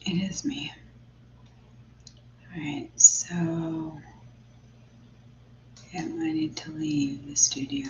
It is me. All right, so yeah, I need to leave the studio.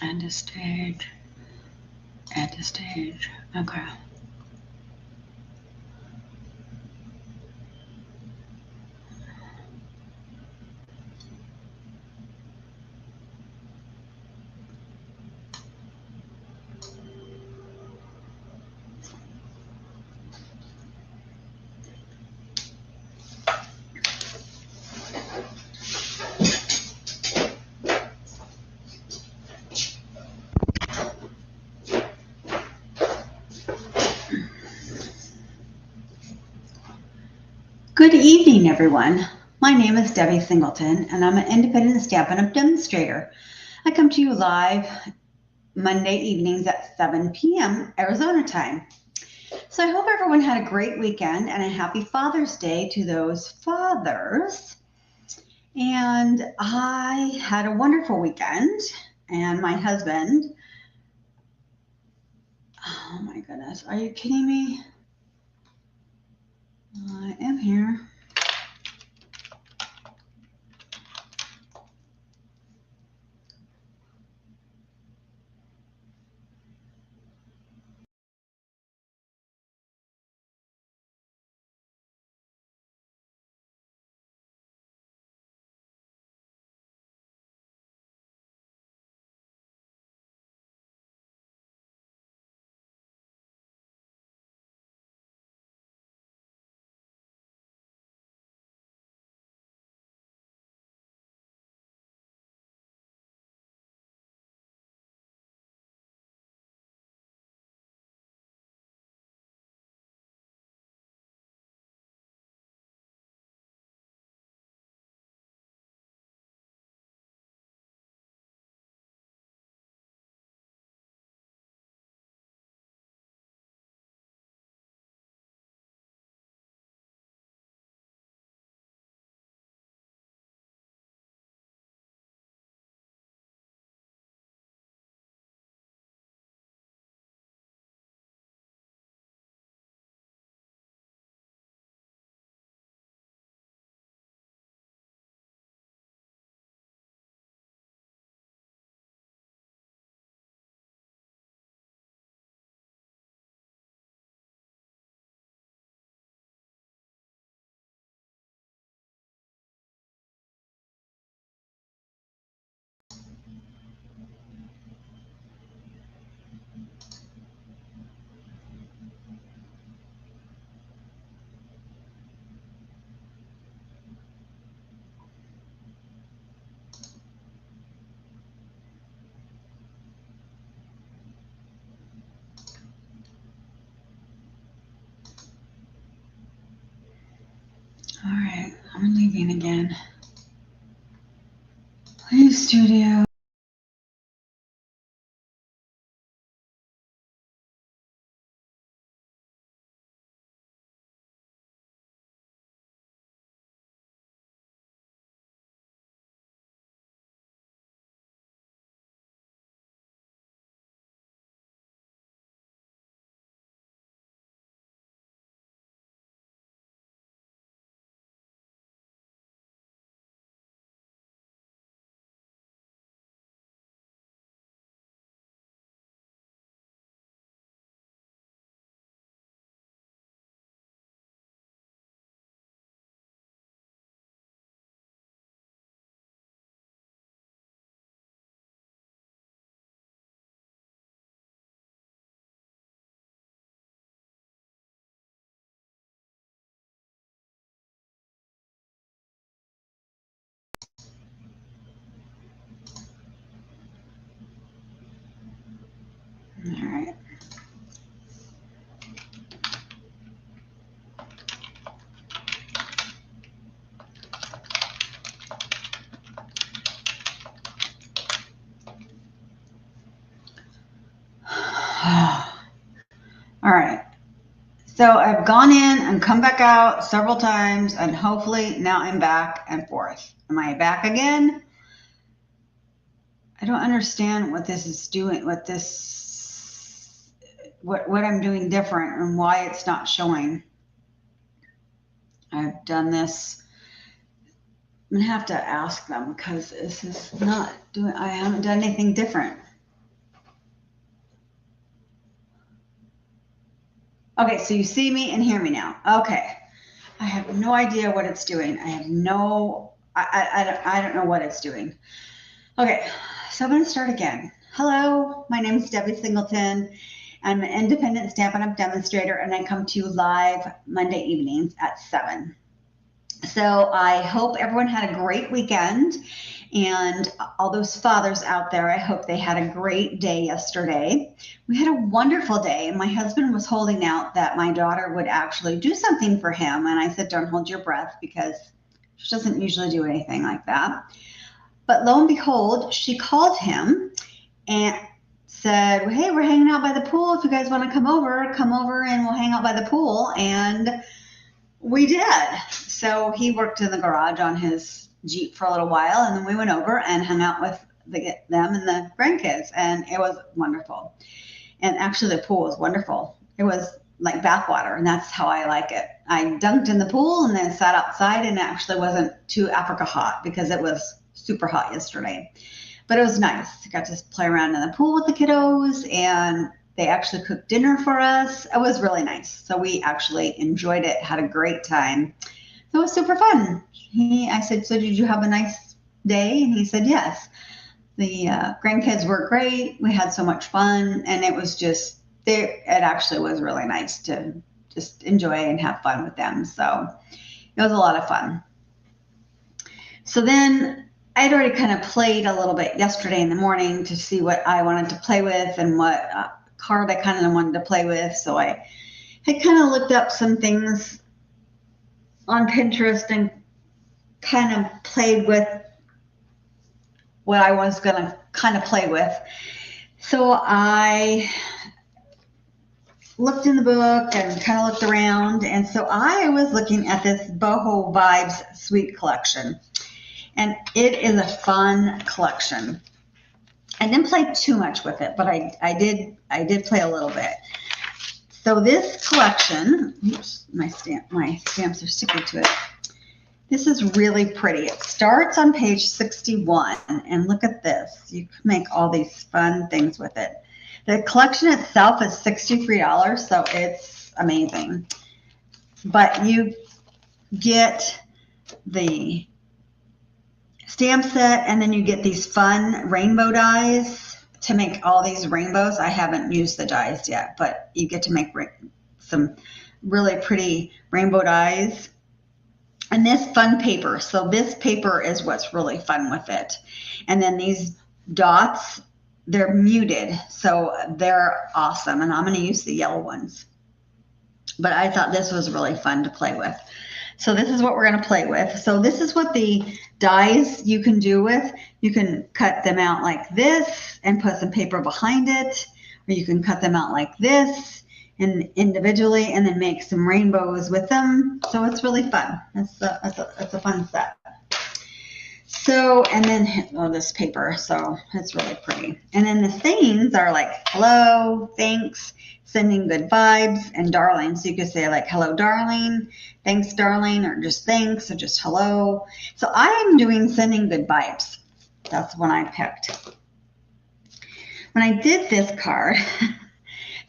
Add to stage. Add to stage. Okay. Good evening, everyone. My name is Debbie Singleton, and I'm an independent Stampin' Up! Demonstrator. I come to you live Monday evenings at 7 p.m. Arizona time. So I hope everyone had a great weekend and a happy Father's Day to those fathers. And I had a wonderful weekend, and my husband, oh my goodness, are you kidding me? I am here. All right, I'm leaving again. Please, studio. All right. All right. So I've gone in and come back out several times, and hopefully now I'm back and forth. Am I back again? I don't understand what this is doing, what I'm doing different and why it's not showing. I've done this. I'm gonna have to ask them because this is not doing, I haven't done anything different. Okay, so you see me and hear me now. Okay. I have no idea what it's doing. I don't know what it's doing. Okay, so I'm going to start again. Hello, my name is Debbie Singleton. I'm an independent Stampin' Up! Demonstrator, and I come to you live Monday evenings at 7. So I hope everyone had a great weekend, and all those fathers out there, I hope they had a great day yesterday. We had a wonderful day. My husband was holding out that my daughter would actually do something for him, and I said, don't hold your breath, because she doesn't usually do anything like that. But lo and behold, she called him and said, well, hey, we're hanging out by the pool. If you guys want to come over and we'll hang out by the pool. And we did. So he worked in the garage on his Jeep for a little while, and then we went over and hung out with them and the grandkids, and it was wonderful. And actually the pool was wonderful. It was like bathwater, and that's how I like it. I dunked in the pool and then sat outside, and it actually wasn't too Africa hot because it was super hot yesterday. But it was nice. I got to play around in the pool with the kiddos, and they actually cooked dinner for us. It was really nice. So we actually enjoyed it, had a great time. So it was super fun. I said, so did you have a nice day? And he said, yes. The grandkids were great. We had so much fun, and it was just, it actually was really nice to just enjoy and have fun with them. So it was a lot of fun. So then I'd already kind of played a little bit yesterday in the morning to see what I wanted to play with and what card I kind of wanted to play with. So I had kind of looked up some things on Pinterest and kind of played with what I was going to kind of play with. So I looked in the book and kind of looked around. And so I was looking at this Boho Vibes Suite collection. And it is a fun collection. I didn't play too much with it, but I did play a little bit. So this collection, oops, my stamps are sticking to it. This is really pretty. It starts on page 61, and look at this. You can make all these fun things with it. The collection itself is $63, so it's amazing. But you get the stamp set, and then you get these fun rainbow dies to make all these rainbows. I haven't used the dies yet, but you get to make some really pretty rainbow dies. And this fun paper. So this paper is what's really fun with it. And then these dots, they're muted, so they're awesome. And I'm going to use the yellow ones. But I thought this was really fun to play with. So this is what we're going to play with. So this is what the dies you can do with. You can cut them out like this and put some paper behind it. Or you can cut them out like this and individually and then make some rainbows with them. So it's really fun. It's a fun set. So, and then, oh, this paper, so it's really pretty. And then the sayings are like, hello, thanks, sending good vibes, and darling. So you could say like, hello, darling, thanks, darling, or just thanks, or just hello. So I am doing sending good vibes. That's one I picked. When I did this card,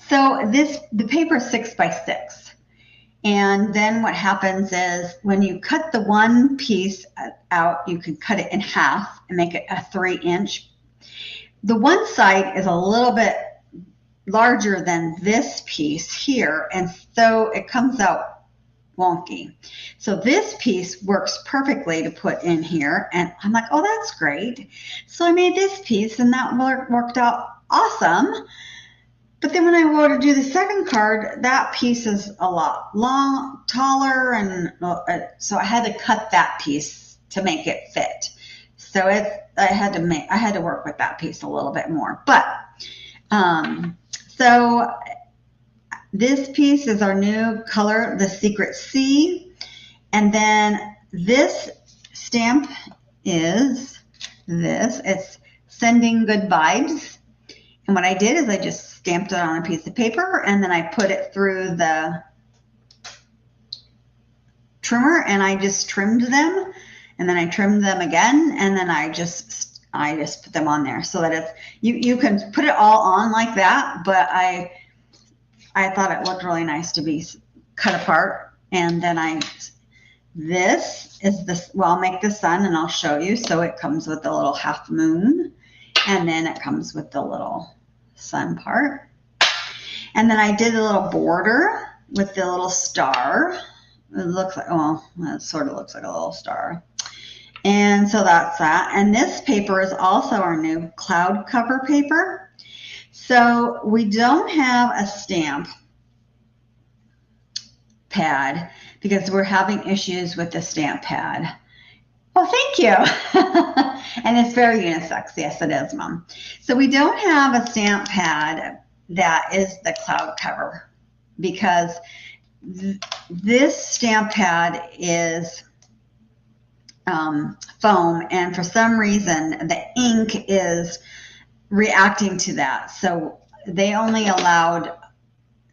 so the paper is 6 by 6. And then what happens is when you cut the one piece out, you can cut it in half and make it a 3-inch. The one side is a little bit larger than this piece here, and so it comes out wonky. So this piece works perfectly to put in here, and I'm like, oh, that's great. So I made this piece, and that worked out awesome. But then when I go to do the second card, that piece is a lot taller, and so I had to cut that piece to make it fit. So I had to work with that piece a little bit more. But So this piece is our new color, the Secret Sea. And then this stamp is this. It's Sending Good Vibes. And what I did is I just stamped it on a piece of paper, and then I put it through the trimmer, and I just trimmed them, and then I trimmed them again, and then I just put them on there so that it's you can put it all on like that, but I thought it looked really nice to be cut apart. And then this is this, well, I'll make the sun and I'll show you. So it comes with the little half moon, and then it comes with the little sun part. And then I did a little border with the little star. It looks like, well, it sort of looks like a little star. And so that's that. And this paper is also our new cloud cover paper. So we don't have a stamp pad because we're having issues with the stamp pad. Oh, thank you. And it's very unisex. Yes, it is, Mom. So we don't have a stamp pad that is the cloud cover because this stamp pad is foam, and for some reason the ink is reacting to that. So they only allowed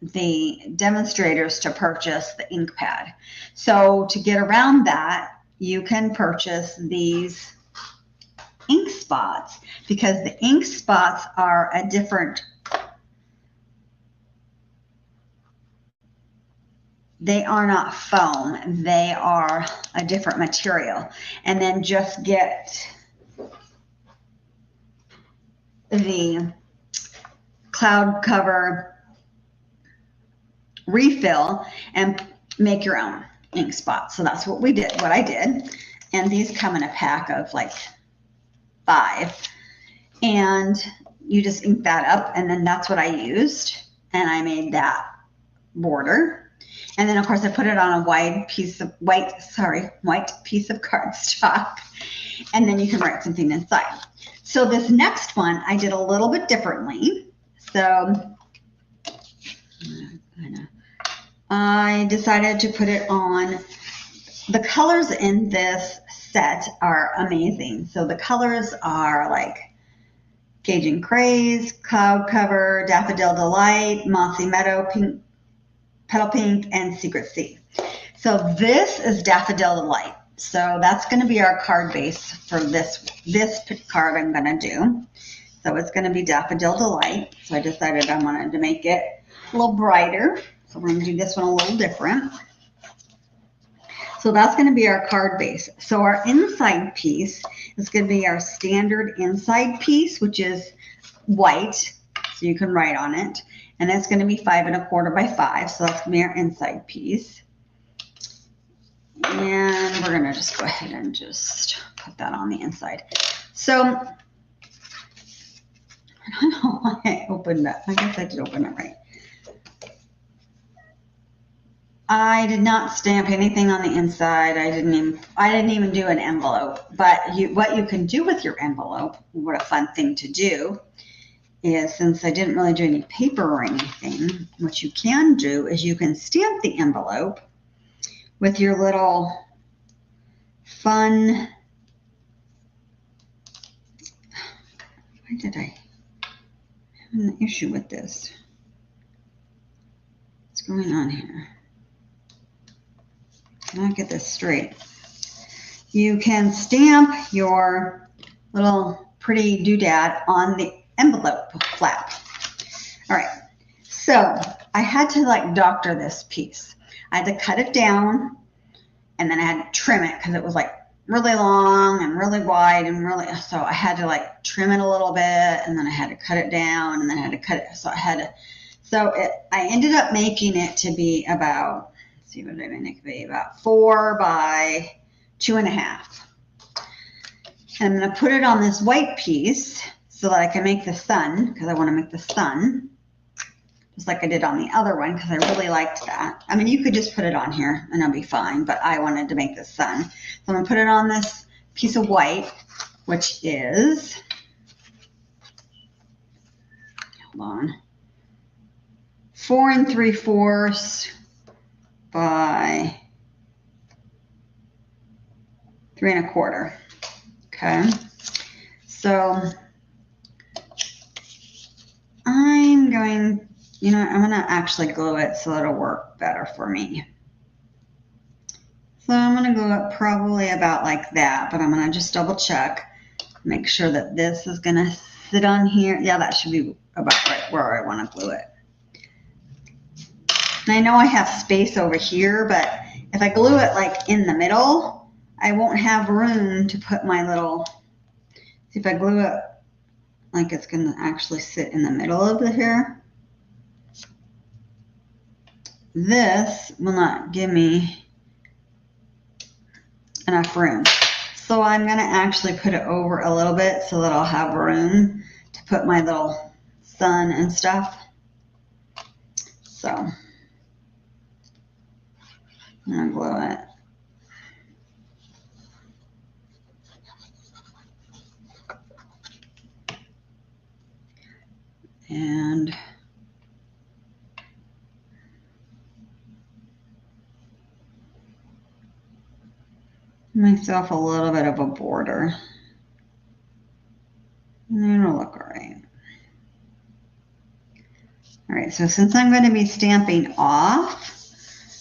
the demonstrators to purchase the ink pad. So to get around that, you can purchase these ink spots, because the ink spots are a different, they are not foam, they are a different material. And then just get the cloud cover refill and make your own ink spots. So that's what we did, what I did. And these come in a pack of like 5. And you just ink that up, and then that's what I used. And I made that border. And then of course I put it on a white piece of cardstock. And then you can write something inside. So this next one I did a little bit differently. So I decided to put it on. The colors in this set are amazing. So the colors are like Cajun Craze, Cloud Cover, Daffodil Delight, Mossy Meadow, Pink, Petal Pink, and Secret Sea. So this is Daffodil Delight. So that's going to be our card base for this card I'm going to do. So it's going to be Daffodil Delight. So I decided I wanted to make it a little brighter. So we're going to do this one a little different. So that's going to be our card base. So our inside piece is going to be our standard inside piece, which is white. So you can write on it. And that's going to be 5 1/4 by 5. So that's going to be our inside piece. And we're going to just go ahead and just put that on the inside. So I don't know why I opened that. I guess I did open it right. I did not stamp anything on the inside. I didn't even do an envelope. But what you can do with your envelope, what a fun thing to do, is since I didn't really do any paper or anything, what you can do is you can stamp the envelope with your little fun, why did I have an issue with this? What's going on here? Can I get this straight? You can stamp your little pretty doodad on the envelope flap. All right, so I had to like doctor this piece. I had to cut it down, and then I had to trim it because it was like really long and really wide and really, so I had to like trim it a little bit, and then I had to cut it down, and then I had to cut it. So I ended up making it to be about, let's see, what did I make it be? About 4 by 2.5. And I'm going to put it on this white piece so that I can make the sun, because I want to make the sun just like I did on the other one, because I really liked that. I mean, you could just put it on here and it'll be fine, but I wanted to make the sun. So I'm going to put it on this piece of white, which is, hold on, 4 3/4 by 3 1/4. Okay, so I'm going, I'm going to actually glue it so it'll work better for me. So I'm going to glue it probably about like that, but I'm going to just double check, make sure that this is going to sit on here. Yeah, that should be about right where I want to glue it. And I know I have space over here, but if I glue it like in the middle, I won't have room to put my little, see if I glue it like it's going to actually sit in the middle of the hair. This will not give me enough room. So I'm going to actually put it over a little bit so that I'll have room to put my little sun and stuff. So I'm going to glue it. And myself a little bit of a border. And it'll look all right. All right, so since I'm going to be stamping off,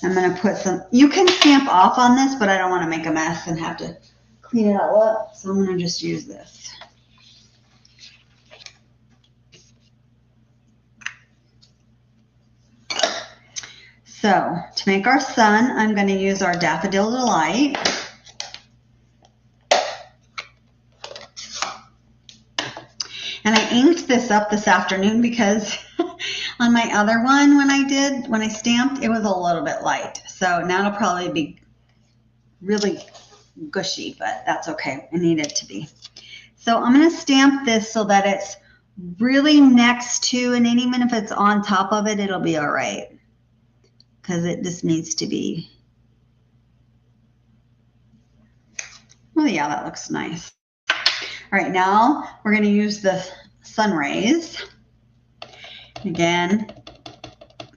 I'm going to put some, you can stamp off on this, but I don't want to make a mess and have to clean it all up. So I'm going to just use this. So to make our sun, I'm going to use our Daffodil Delight. And I inked this up this afternoon because on my other one when I stamped, it was a little bit light. So now it'll probably be really gushy, but that's okay. I need it to be. So I'm going to stamp this so that it's really next to, and even if it's on top of it, it'll be all right. Because it just needs to be, well, yeah, that looks nice. All right, now we're going to use the sun rays. Again,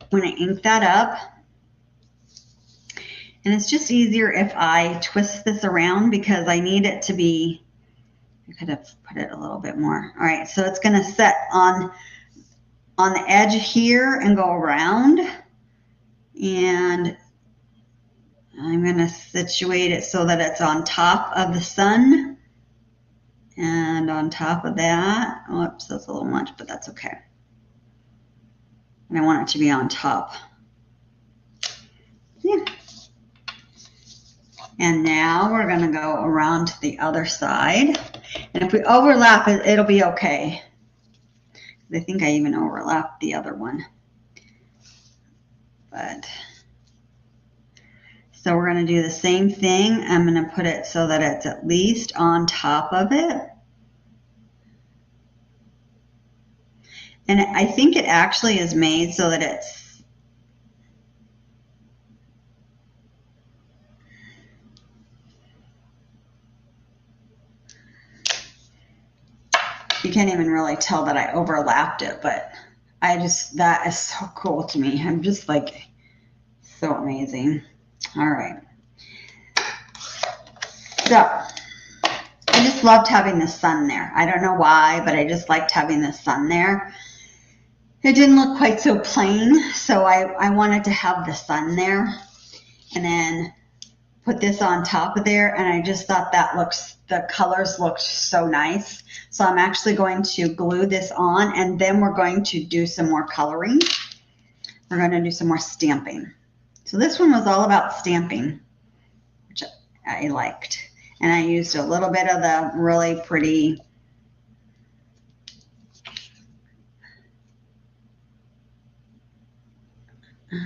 I'm going to ink that up. And it's just easier if I twist this around because I need it to be, I could have put it a little bit more. All right, so it's going to set on the edge here and go around. And I'm going to situate it so that it's on top of the sun. And on top of that, oops, that's a little much, but that's okay. And I want it to be on top. Yeah. And now we're going to go around to the other side. And if we overlap it, it'll be okay. I think I even overlapped the other one. But so we're going to do the same thing. I'm going to put it so that it's at least on top of it. And I think it actually is made so that it's, you can't even really tell that I overlapped it, but that is so cool to me. I'm just like, so amazing. All right. So I just loved having the sun there. I don't know why, but I just liked having the sun there. It didn't look quite so plain, so I wanted to have the sun there and then put this on top of there, and I just thought the colors looked so nice. So I'm actually going to glue this on, and then we're going to do some more coloring. We're going to do some more stamping. So this one was all about stamping, which I liked. And I used a little bit of the really pretty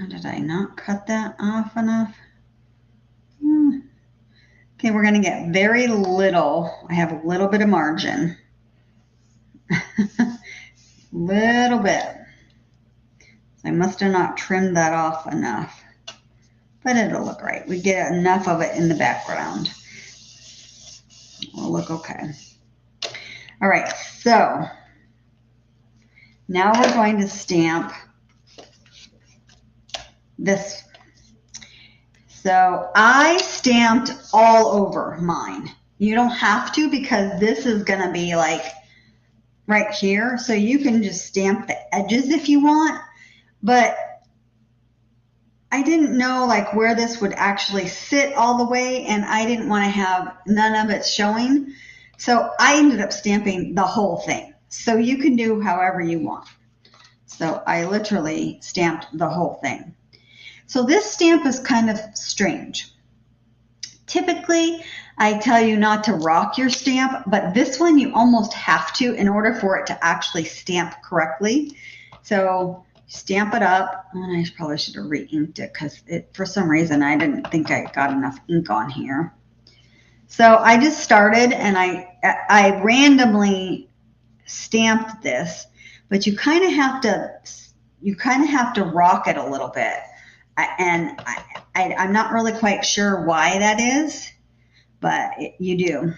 did I not cut that off enough? Okay, we're going to get very little. I have a little bit of margin. Little bit. So I must have not trimmed that off enough. But it'll look right. We get enough of it in the background. It'll look okay. All right, so now we're going to stamp this. So I stamped all over mine. You don't have to, because this is going to be like right here. So you can just stamp the edges if you want. But I didn't know like where this would actually sit all the way, and I didn't want to have none of it showing. So I ended up stamping the whole thing. So you can do however you want. So I literally stamped the whole thing. So this stamp is kind of strange. Typically, I tell you not to rock your stamp, but this one you almost have to in order for it to actually stamp correctly. So stamp it up. And I probably should have re-inked it because for some reason I didn't think I got enough ink on here. So I just started and I randomly stamped this, but you kind of have to rock it a little bit. I'm not really quite sure why that is, but you do.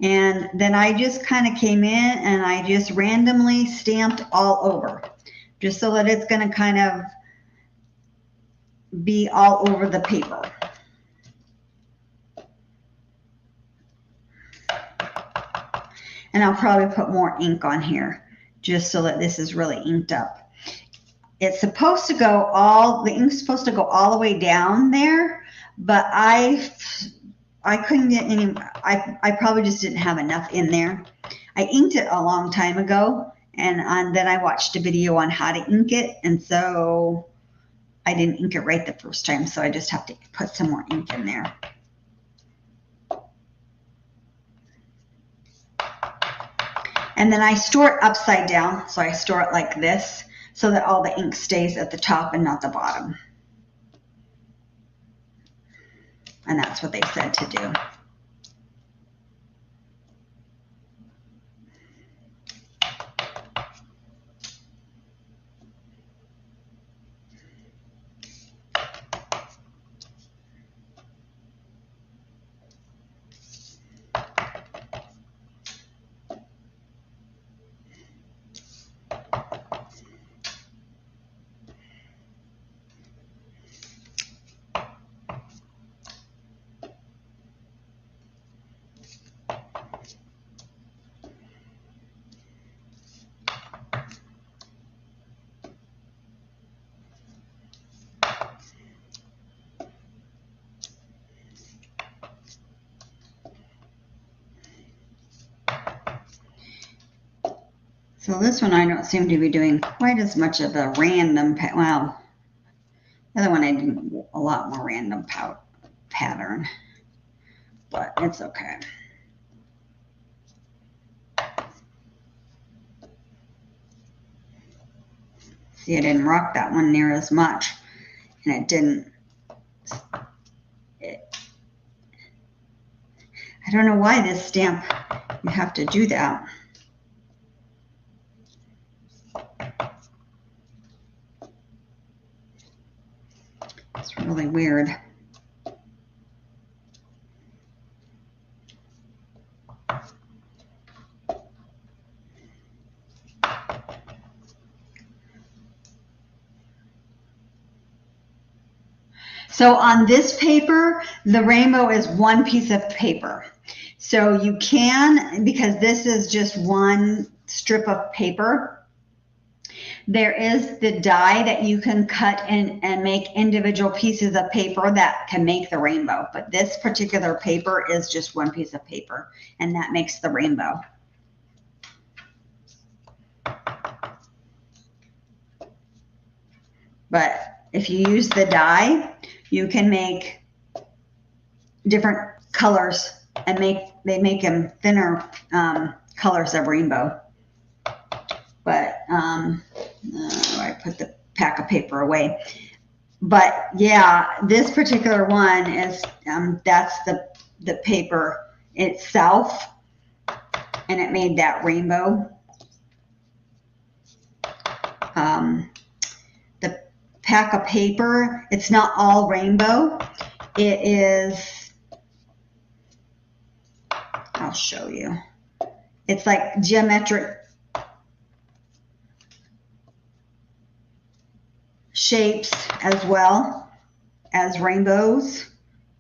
And then I just kind of came in and I just randomly stamped all over, just so that it's going to kind of be all over the paper. And I'll probably put more ink on here just so that this is really inked up. It's supposed to go the ink's supposed to go all the way down there, but I couldn't get any. I probably just didn't have enough in there. I inked it a long time ago, and then I watched a video on how to ink it, and so I didn't ink it right the first time, so I just have to put some more ink in there. And then I store it upside down, so I store it like this, so that all the ink stays at the top and not the bottom. And that's what they said to do. So this one I don't seem to be doing quite as much of a random, well, the other one I did a lot more random pattern, but it's okay. See, I didn't rock that one near as much, and it didn't. I don't know why this stamp, you have to do that. It's really weird. So on this paper, the rainbow is one piece of paper. So you can, because this is just one strip of paper, there is the die that you can cut and make individual pieces of paper that can make the rainbow. But this particular paper is just one piece of paper, and that makes the rainbow. But if you use the die, you can make different colors and they make them thinner colors of rainbow. But I put the pack of paper away. But yeah, this particular one is that's the paper itself, and it made that rainbow. The pack of paper, it's not all rainbow. It is, I'll show you. It's like geometric shapes as well as rainbows.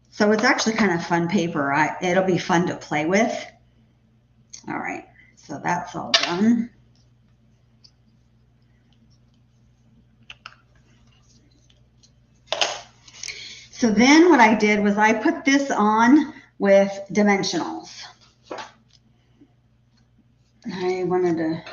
So it's actually kind of fun paper. It'll be fun to play with. All right, so that's all done. So then what I did was I put this on with dimensionals. I wanted to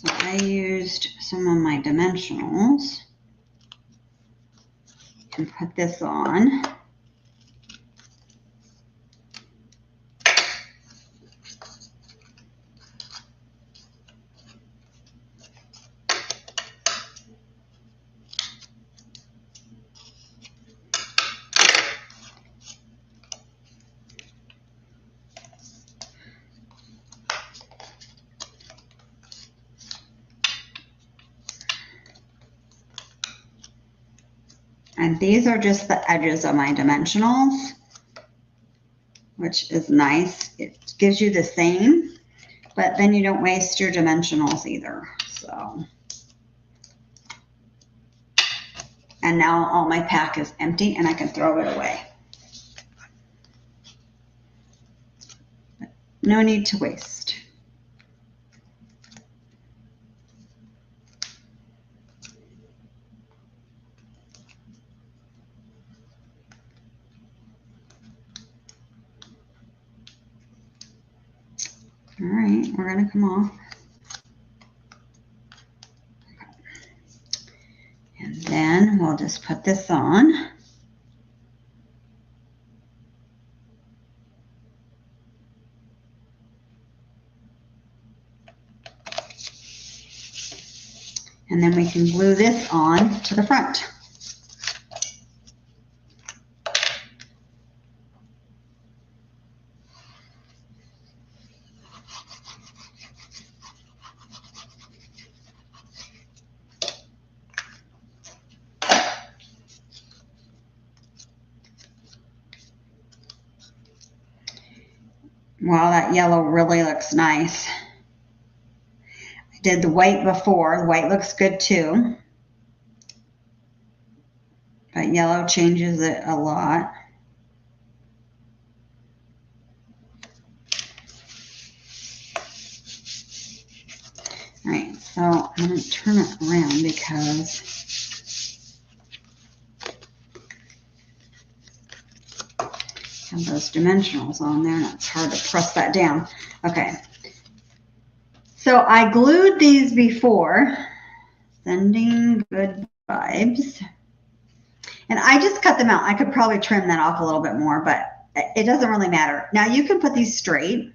I used some of my dimensionals and put this on. And these are just the edges of my dimensionals, which is nice. It gives you the same, but then you don't waste your dimensionals either. So, and now all my pack is empty and I can throw it away. But no need to waste. All right, we're going to come off. And then we'll just put this on. And then we can glue this on to the front. Wow, that yellow really looks nice. I did the white before. The white looks good too. But yellow changes it a lot. All right, so I'm going to turn it around because I have those dimensionals on there and it's hard to press that down. Okay. So I glued these before. Sending good vibes. And I just cut them out. I could probably trim that off a little bit more, but it doesn't really matter. Now you can put these straight.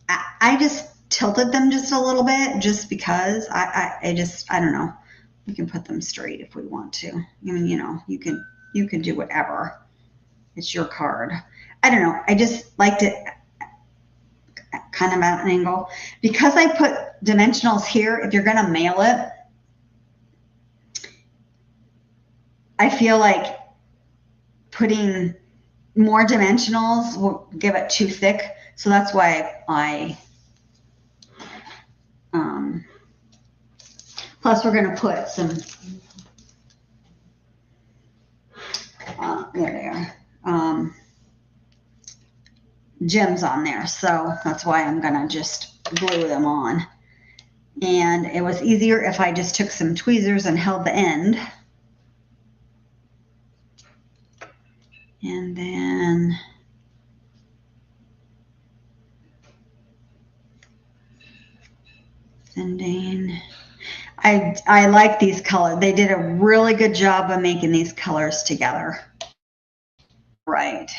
I just tilted them just a little bit just because I don't know. We can put them straight if we want to. I mean, you know, you can do whatever. It's your card. I don't know. I just liked it kind of at an angle. Because I put dimensionals here, if you're going to mail it, I feel like putting more dimensionals will give it too thick. So that's why plus we're going to put some, there they are, gems on there. So that's why I'm going to just glue them on. And it was easier if I just took some tweezers and held the end. And then sending. I like these colors. They did a really good job of making these colors together. Right.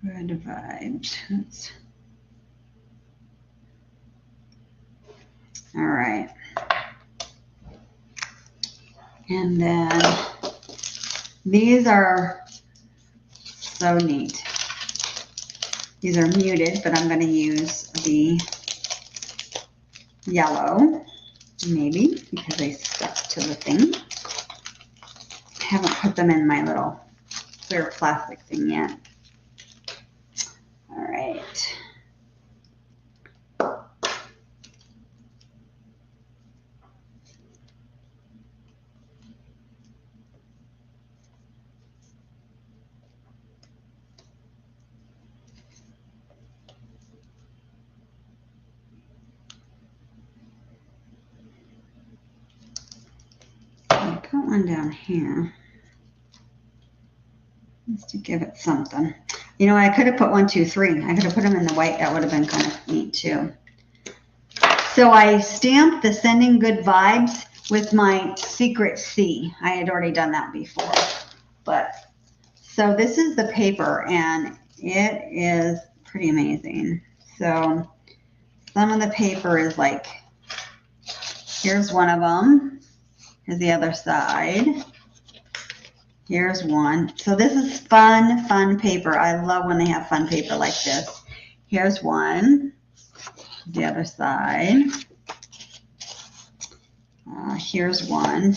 Good vibes. All right. And then These are so neat. These are muted, but I'm going to use the yellow, maybe, because they stuck to the thing. I haven't put them in my little clear plastic thing yet. All right. I put one down here just to give it something. You know, I could have put 1, 2, 3. I could have put them in the white. That would have been kind of neat too. So I stamped the Sending Good Vibes with my Secret C. I had already done that before. But so this is the paper, and it is pretty amazing. So some of the paper is like, here's one of them. Here's the other side. Here's one. So this is fun paper. I love when they have fun paper like this. Here's one. The other side. Here's one.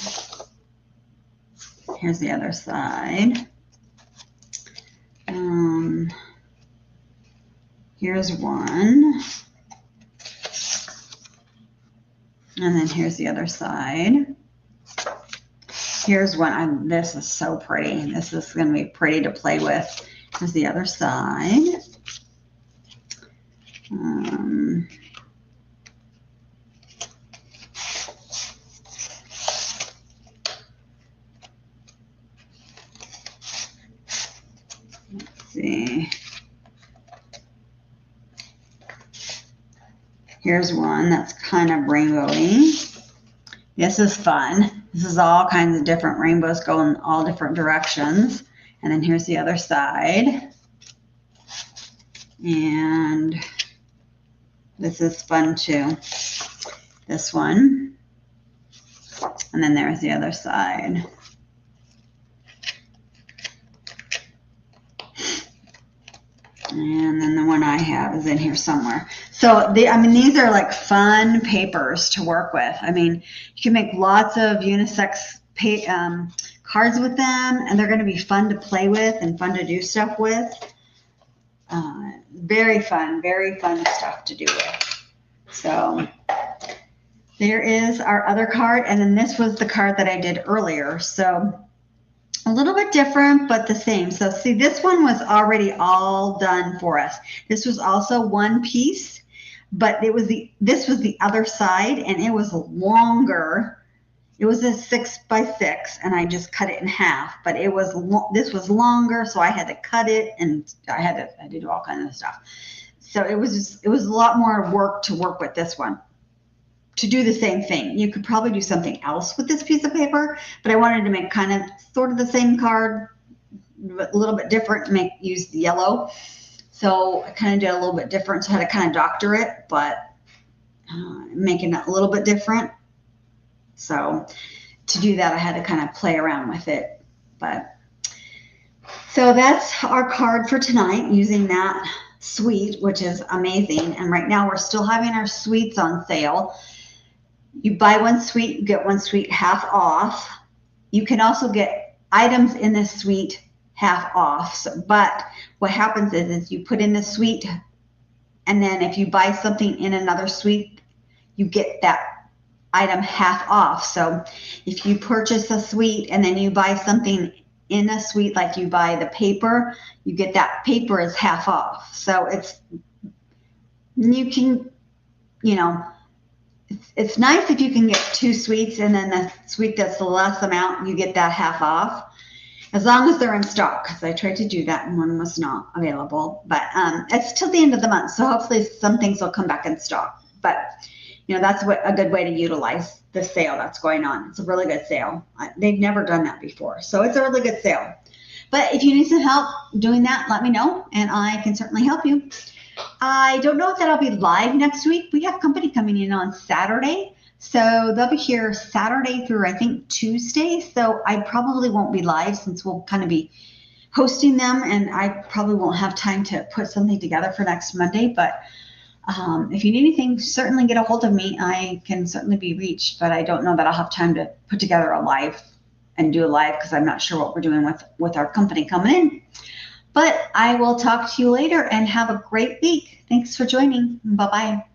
Here's the other side. Here's one. And then here's the other side. Here's one. This is so pretty. This is going to be pretty to play with. Here's the other side. Let's see. Here's one that's kind of rainbowy. This is fun. This is all kinds of different rainbows going all different directions. And then here's the other side. And this is fun too. This one. And then there's the other side. And then the one I have is in here somewhere. So these are like fun papers to work with. I mean, you can make lots of unisex cards with them, and they're going to be fun to play with and fun to do stuff with. Very fun stuff to do with. So there is our other card, and then this was the card that I did earlier. So a little bit different, but the same. So see, this one was already all done for us. This was also one piece, but this was the other side, and it was longer. It was a 6x6, and I just cut it in half. But this was longer, so I had to cut it, and I had to do all kinds of stuff. So it was a lot more work to work with this one. To do the same thing. You could probably do something else with this piece of paper, but I wanted to make kind of sort of the same card, but a little bit different, use the yellow. So I kind of did a little bit different, so I had to kind of doctor it, but making it a little bit different. So to do that, I had to kind of play around with it. But so that's our card for tonight, using that suite, which is amazing. And right now we're still having our suites on sale. You buy one suite, you get one suite half off. You can also get items in this suite half off. So, but what happens is you put in the suite, and then if you buy something in another suite, you get that item half off. So if you purchase a suite and then you buy something in a suite, like you buy the paper, you get that paper as half off. So you can, it's nice if you can get 2 suites, and then the suite that's the less amount, you get that half off, as long as they're in stock, because I tried to do that and one was not available. But it's till the end of the month, so hopefully some things will come back in stock. But that's a good way to utilize the sale that's going on. It's a really good sale. They've never done that before, so it's a really good sale. But if you need some help doing that, let me know, and I can certainly help you. I don't know if that I'll be live next week. We have company coming in on Saturday, So they'll be here Saturday through, I think, Tuesday. So I probably won't be live since we'll kind of be hosting them, and I probably won't have time to put something together for next Monday. But if you need anything, certainly get a hold of me. I can certainly be reached, but I don't know that I'll have time to put together a live and do a live because I'm not sure what we're doing with our company coming in. But I will talk to you later and have a great week. Thanks for joining. Bye-bye.